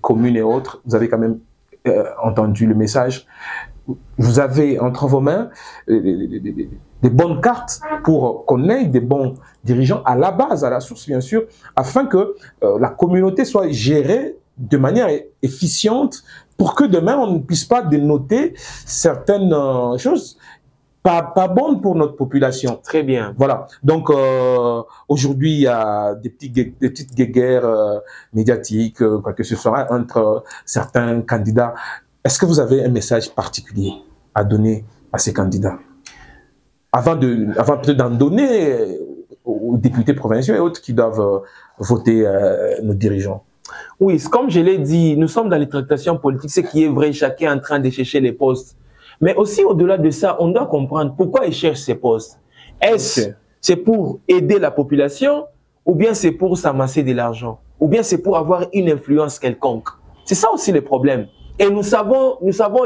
communes et autres, vous avez quand même entendu le message. Vous avez entre vos mains des bonnes cartes pour qu'on ait des bons dirigeants à la base, à la source bien sûr, afin que la communauté soit gérée de manière efficiente pour que demain on ne puisse pas dénoter certaines choses pas bonnes pour notre population. Très bien. Voilà. Donc aujourd'hui il y a des petites guéguerres médiatiques, quoi que ce soit, entre certains candidats. Est-ce que vous avez un message particulier à donner à ces candidats avant peut-être d'en donner aux députés provinciaux et autres qui doivent voter nos dirigeants? Oui, comme je l'ai dit, nous sommes dans les tractations politiques, ce qui est vrai, chacun est en train de chercher les postes. Mais aussi, au-delà de ça, on doit comprendre pourquoi ils cherchent ces postes. Est-ce c'est pour aider la population ou bien c'est pour s'amasser de l'argent ou bien c'est pour avoir une influence quelconque? C'est ça aussi le problème. Et nous savons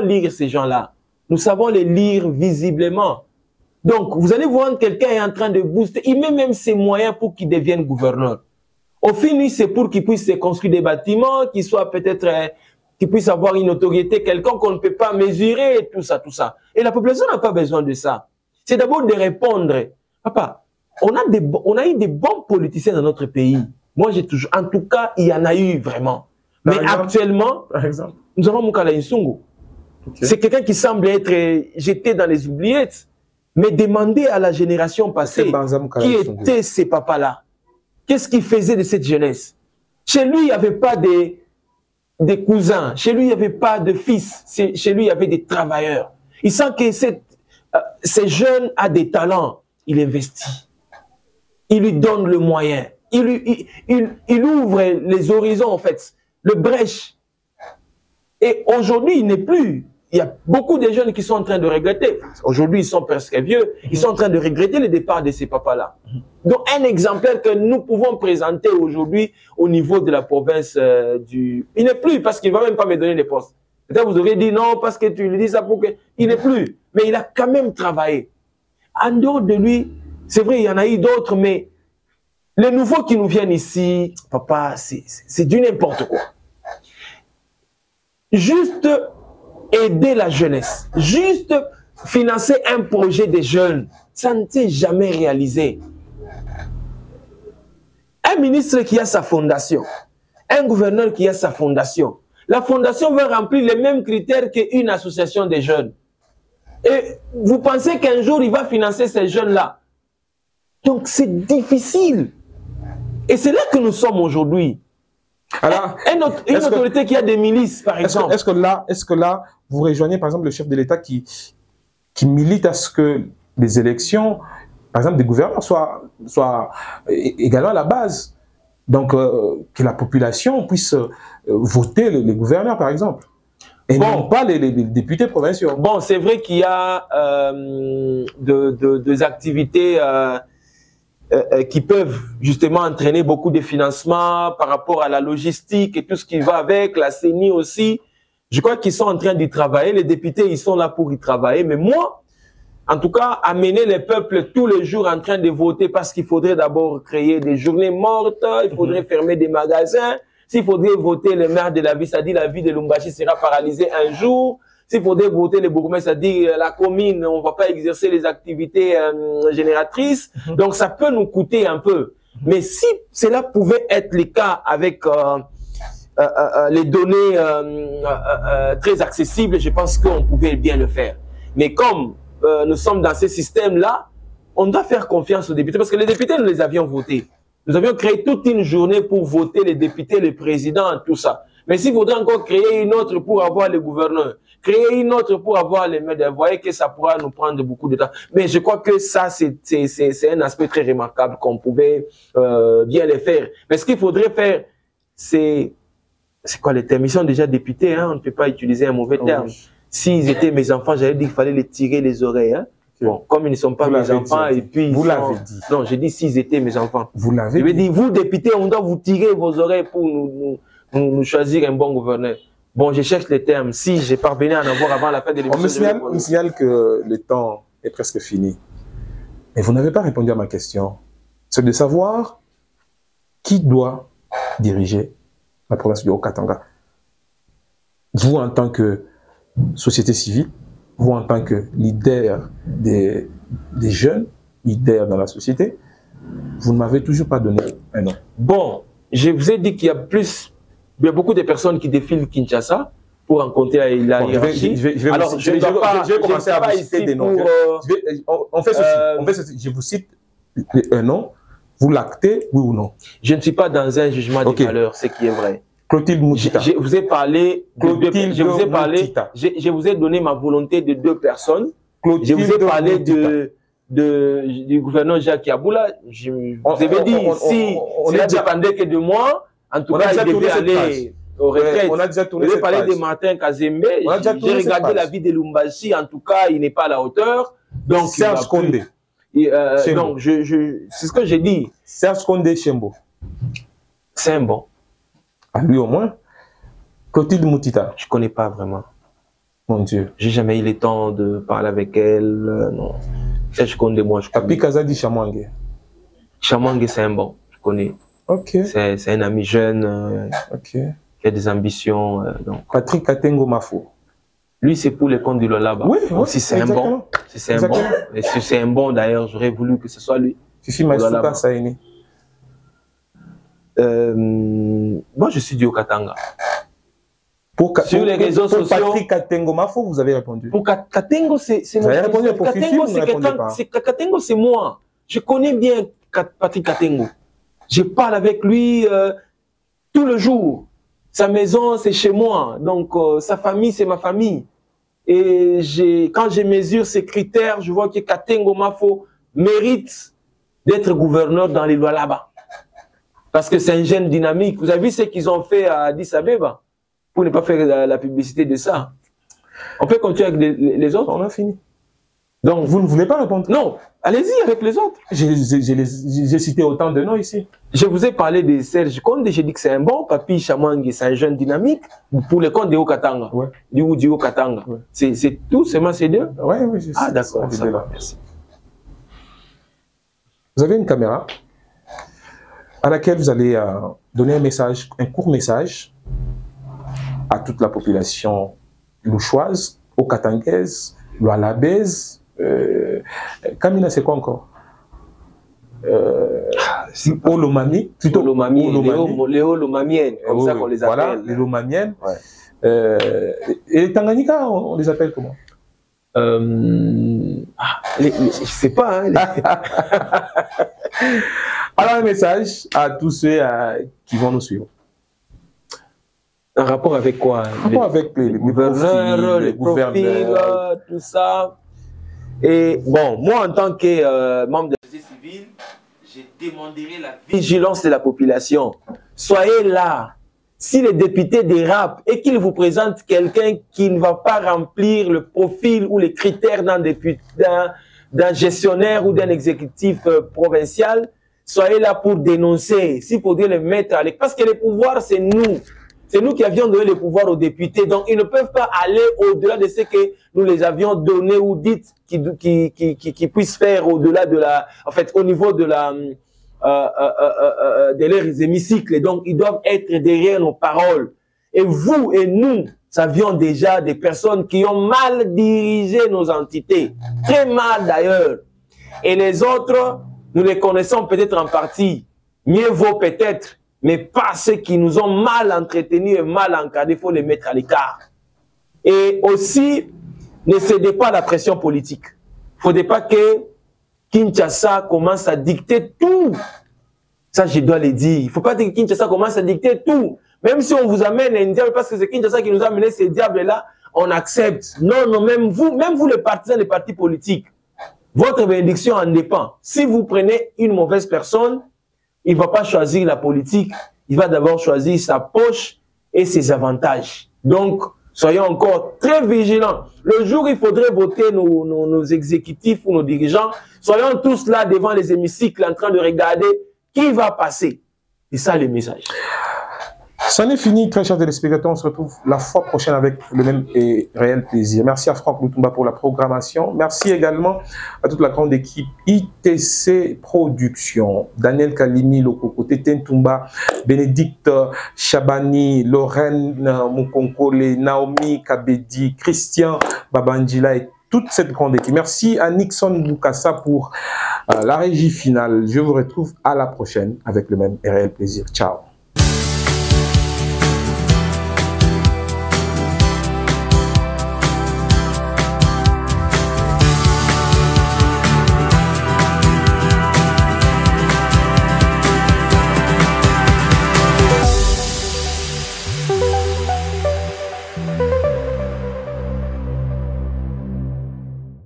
lire ces gens-là. Nous savons les lire visiblement. Donc, vous allez voir quelqu'un est en train de booster. Il met même ses moyens pour qu'il devienne gouverneur. Au fini, c'est pour qu'il puisse se construire des bâtiments, qu'il soit peut-être, qu'il puisse avoir une notoriété quelconque qu'on ne peut pas mesurer, tout ça, tout ça. Et la population n'a pas besoin de ça. C'est d'abord de répondre. Papa, on a eu des bons politiciens dans notre pays. Moi, j'ai toujours, en tout cas, il y en a eu vraiment. Mais actuellement, par exemple, nous avons Moukala Nsongo. Okay. C'est quelqu'un qui semble être jeté dans les oubliettes. Mais demandez à la génération passée qui étaient ces papas-là. Qu'est-ce qu'ils faisaient de cette jeunesse? Chez lui, il n'y avait pas des cousins. Chez lui, il n'y avait pas de fils. Chez lui, il y avait des travailleurs. Il sent que ces jeunes a des talents. Il investit. il lui donne le moyen. Il ouvre les horizons, en fait, le brèche. Et aujourd'hui, il n'est plus. Il y a beaucoup de jeunes qui sont en train de regretter. Aujourd'hui, ils sont presque vieux. Ils sont en train de regretter le départ de ces papas-là. Donc, un exemplaire que nous pouvons présenter aujourd'hui au niveau de la province du... Il n'est plus parce qu'il ne va même pas me donner les postes. Peut-être vous auriez dit non parce que tu lui dis ça pour que... Il n'est plus. Mais il a quand même travaillé. En dehors de lui, c'est vrai, il y en a eu d'autres, mais les nouveaux qui nous viennent ici, papa, c'est du n'importe quoi. Juste aider la jeunesse, juste financer un projet des jeunes, ça ne s'est jamais réalisé. Un ministre qui a sa fondation, un gouverneur qui a sa fondation, la fondation va remplir les mêmes critères qu'une association des jeunes. Et vous pensez qu'un jour, il va financer ces jeunes-là? Donc, c'est difficile. Et c'est là que nous sommes aujourd'hui. Alors, une autorité qui a des milices, par exemple. Est-ce que là, vous rejoignez, par exemple, le chef de l'État qui milite à ce que les élections, par exemple, des gouverneurs soient également à la base? Donc, que la population puisse voter les gouverneurs, par exemple. Et non pas les députés provinciaux. Bon, c'est vrai qu'il y a des activités qui peuvent justement entraîner beaucoup de financement par rapport à la logistique et tout ce qui va avec, la CENI aussi. Je crois qu'ils sont en train d'y travailler. Les députés, ils sont là pour y travailler. Mais moi, en tout cas, amener les peuples tous les jours en train de voter parce qu'il faudrait d'abord créer des journées mortes, il faudrait fermer des magasins. S'il faudrait voter le maire de la ville, c'est-à-dire la ville de Lumbashi sera paralysée un jour. S'il faudrait voter le bourgmestre, c'est-à-dire la commune, on ne va pas exercer les activités génératrices. Donc, ça peut nous coûter un peu. Mais si cela pouvait être le cas avec les données très accessibles, je pense qu'on pouvait bien le faire. Mais comme nous sommes dans ce système-là, on doit faire confiance aux députés. Parce que les députés, nous les avions votés. Nous avions créé toute une journée pour voter les députés, les présidents, tout ça. Mais s'il faudrait encore créer une autre pour avoir les gouverneurs, créer une autre pour avoir les maires, vous voyez que ça pourra nous prendre beaucoup de temps. Mais je crois que ça, c'est un aspect très remarquable qu'on pouvait bien le faire. Mais ce qu'il faudrait faire, c'est quoi les termes? Ils sont déjà députés, hein? On ne peut pas utiliser un mauvais terme. S'ils étaient mes enfants, j'allais dire qu'il fallait les tirer les oreilles, hein? Bon, comme ils ne sont pas mes enfants, et puis... Vous l'avez dit. Non, j'ai dit s'ils étaient mes enfants. Vous l'avez dit. Je veux dire, vous, députés, on doit vous tirer vos oreilles pour nous choisir un bon gouverneur. Bon, je cherche les termes. Si j'ai parvenu à en avoir avant la fin de l'émission... On me signale que le temps est presque fini. Mais vous n'avez pas répondu à ma question. C'est de savoir qui doit diriger la province du Haut-Katanga. Vous, en tant que société civile, vous, en tant que leader des jeunes, leader dans la société, vous ne m'avez toujours pas donné un nom. Bon, je vous ai dit qu'il y a beaucoup de personnes qui défilent Kinshasa pour rencontrer la hiérarchie. Je vais commencer à vous citer des noms. On fait ceci. Je vous cite un nom, vous l'actez, oui ou non? Je ne suis pas dans un jugement de valeur, ce qui est vrai. Clotilde Moutita. Je vous ai parlé, je vous ai donné ma volonté de 2 personnes. Je vous ai parlé du gouverneur Jacques Yaboula. Je vous avais dit, si cela dépendait que de moi, en tout cas, il devait aller au retraite. On a déjà tourné cette cette page. Vous avez parlé de Martin Kazembe. J'ai regardé la vie de Lumbashi. En tout cas, il n'est pas à la hauteur. Donc, Serge Condé. Donc, c'est ce que j'ai dit. Serge Condé Chembo. C'est un bon. À lui au moins. Clotilde Moutita. Je ne connais pas vraiment. Mon Dieu. J'ai jamais eu le temps de parler avec elle. Non. Serge Condé, moi, je connais. Papi Kazadi Chamwangue. Chamwangue, c'est un bon. Je connais. Ok. C'est un ami jeune. Ok. Qui a des ambitions. Donc. Patrick Katengo Mafo. Lui, c'est pour les comptes du Lolaba. Oui, si c'est un bon. Si c'est un bon. Et si c'est un bon, d'ailleurs, j'aurais voulu que ce soit lui. Fifi Masuka Saini. Moi, je suis du Haut-Katanga. Sur les réseaux sociaux. Patrick Katengo Mafo, vous avez répondu. Pour Katengo, c'est vous avez répondu pour Fifi, vous ne répondez pas. Katengo, c'est moi. Je connais bien Patrick Katengo. Je parle avec lui tout le jour. Sa maison, c'est chez moi. Donc, sa famille, c'est ma famille. Et quand je mesure ces critères, je vois que Katengo Mafo mérite d'être gouverneur dans les lois là-bas. Parce que c'est un jeune dynamique. Vous avez vu ce qu'ils ont fait à Addis Abeba pour ne pas faire la publicité de ça. On peut continuer avec les autres? On a fini. Donc, vous ne voulez pas répondre? Non, allez-y avec les autres. J'ai cité autant de noms ici. Je vous ai parlé de Serge Konde, j'ai dit que c'est un bon papi Chamangi, c'est un jeune dynamique pour les comptes de Haut-Katanga. Ouais. Du Haut-Katanga. Ouais. C'est tout, seulement ces deux? Oui, oui. Ah, d'accord, ça va, merci. Vous avez une caméra à laquelle vous allez donner un message, un court message à toute la population louchoise, haut-katangaise, loalabaise. Kamina, c'est quoi encore? Olomami, plutôt les Olomamiennes, comme ça qu'on les appelle. Voilà, les Olomamiennes. Ouais. Et les Tanganyika, on les appelle comment? Je sais pas. Hein, Alors, un message à tous ceux qui vont nous suivre. Un rapport avec quoi? Un rapport avec les gouverneurs, les profils, tout ça. Et bon, moi, en tant que membre de la société civile, je demanderai la vigilance de la population. Soyez là. Si les députés dérapent et qu'ils vous présentent quelqu'un qui ne va pas remplir le profil ou les critères d'un gestionnaire ou d'un exécutif provincial, soyez là pour dénoncer. S'il faudrait les mettre à l'écart. Parce que les pouvoirs, c'est nous. C'est nous qui avions donné les pouvoirs aux députés. Donc, ils ne peuvent pas aller au-delà de ce que nous les avions donné ou dit qu'ils puissent faire au-delà de la... En fait, au niveau de la... de leurs hémicycles. Et donc, ils doivent être derrière nos paroles. Et vous et nous, savions déjà des personnes qui ont mal dirigé nos entités. Très mal d'ailleurs. Et les autres, nous les connaissons peut-être en partie. Mieux vaut peut-être, mais pas ceux qui nous ont mal entretenus et mal encadrés. Il faut les mettre à l'écart. Et aussi, ne cédez pas à la pression politique. Il ne faudrait pas que Kinshasa commence à dicter tout. Ça, je dois le dire. Il ne faut pas que Kinshasa commence à dicter tout. Même si on vous amène un diable, parce que c'est Kinshasa qui nous a amené ces diables-là, on accepte. Non, non, même vous les partisans des partis politiques, votre bénédiction en dépend. Si vous prenez une mauvaise personne, il ne va pas choisir la politique, il va d'abord choisir sa poche et ses avantages. Donc, soyons encore très vigilants. Le jour où il faudrait voter nos exécutifs ou nos dirigeants, soyons tous là devant les hémicycles en train de regarder qui va passer. C'est ça le message. C'en est fini, très chers téléspectateurs. On se retrouve la fois prochaine avec le même et réel plaisir. Merci à Franck Lutumba pour la programmation. Merci également à toute la grande équipe ITC Productions. Daniel Kalimi, Lokoko, Tété Tumba, Bénédicte Chabani, Lorraine Mukonkole, Naomi Kabedi, Christian Babandjila et toute cette grande équipe. Merci à Nixon Bukassa pour la régie finale. Je vous retrouve à la prochaine avec le même et réel plaisir. Ciao.